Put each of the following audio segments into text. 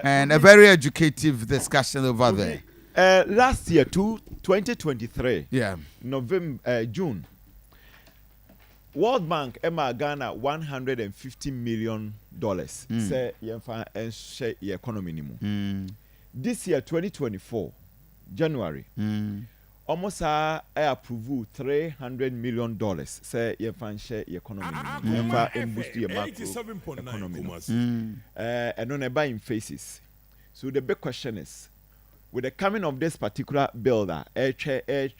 and a very educative discussion over there. Last year, 2023, November, June, World Bank Emma Ghana $150 million. Say share the economy. This year, 2024, January, almost approve $300 million. Say share the economy. Boost the macro economy. And on a buying faces. So the big question is, with the coming of this particular bill that the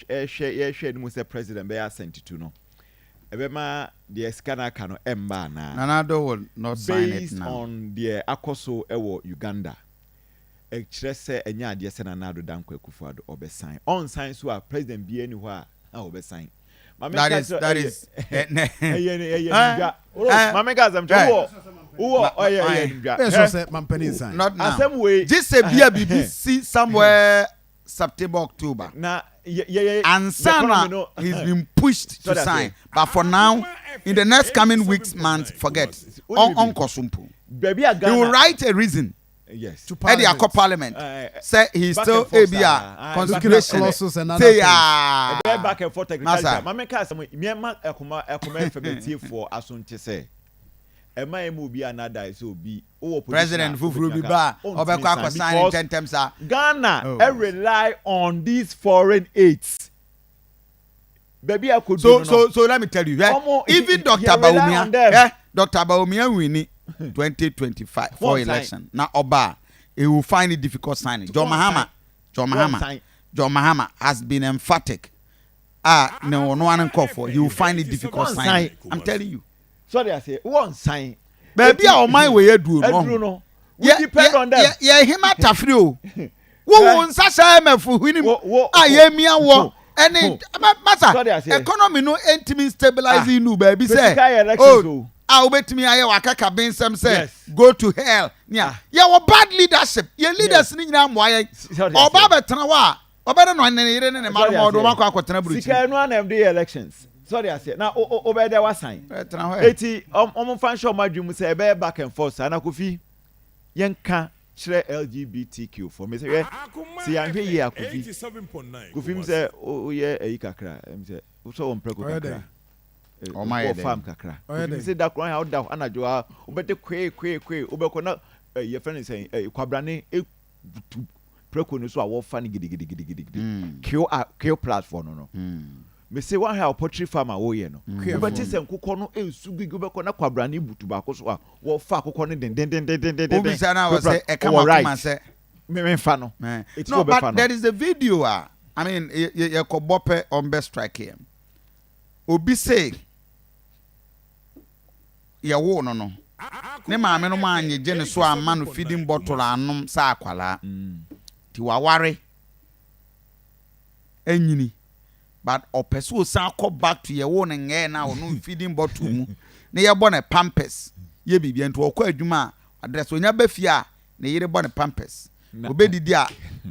president be sent to no. Ebema the scanner cano emba na. Nana Addo will not sign it now. Based on the akoso ewo Uganda. Ekire se enya ade se Nana Addo dankwa Akufo-Addo obe sign. On sign so president be anywhere obe sign. That is Mama guys I'm not now. Just say BBC somewhere September October. And Sana he's been pushed to sign. But for now, in the next coming weeks, months, forget. On Kosumpu. He will write a reason. Yes. To Parliament. Say he's still ABR. Consecration. Say back and forth. Mama Kasa, Akoma for Asunti say. President Fufuru-Biba Obekwa signing 10 times. Ghana rely on these foreign aids. Baby, I could so let me tell you, even Dr. Baumia winning 2025 for election. Now Oba, he will find it difficult signing. John Mahama has been emphatic. No one call for. He will find it difficult signing. I'm telling you. Sorry, I say one sign. Baby, our mind way do no. We depend on them. Yeah, him at Afrio. Won't Sasha for winning. I am here. And master economy no intimate stabilizing you, baby. Say, oh, I'll bet me I wakaka ben some say go to hell. Yeah, yeah, bad leadership. Your leaders need now why. Or Baba Tanawa. Or better no any elections. Sorry, I said now over there was sign. 80 function my dream say back and forth. And Akufi Yanka share LGBTQ for me. Say, see, I'm here. Kufi say, oh, yeah, a kakra. So on Preco. Oh, my farm kakra. Say that crying out down. Anna Joa, better quay, Ubecona, your friend is saying, Quabrani, Preco, so I will funny giddy. Kill platform, no. Me say one how poultry farmer wo ye no but say nkokɔ no ensugi go bɛkɔ na kwabrani butu ba ko so a wo fa akokɔ no den obi say na was say e come up say me fa no no but there is a video I mean ye ko bope on best strike here obi say ye wo no ne maame no ma anye je ne so ama no feeding bottle anom sa akwala ti waware enyini. But or pursue go back to your own and now no feeding bottle mu. Ne ye born a pampers. Ye be bien to okwa adwuma address onya ba fia ne yere born a pampers. Obedi dia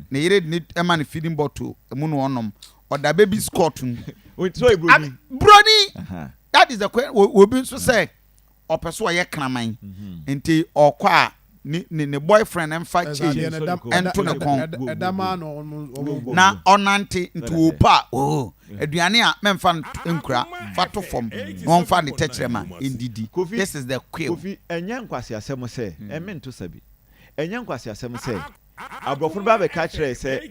ne yere need a man feeding bottle emu no onom or da baby scot mu. Brony. That is the question we be so say or pursue ye kraman. Enti okwa ne boyfriend and fight change and to the con na onante into opa aduane a memfa nkura fato form won fa ne techrema ndidi. This is the quill Kofi enya nkwase asem say emento sabi enya nkwase asem say abrofo ba be ka kire say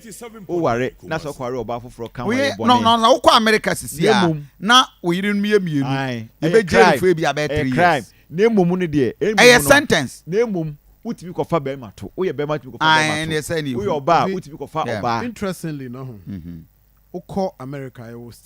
o ware na so kware oba foforo kan ware bone no ukọ America sisia na oyire nu mienu e be jail for bi about 3 years na emom no de a sentence na emom utibi ko fa be mato o ye be mato ko fa be mato o ye oba utibi ko fa oba. Interestingly no ukọ America e was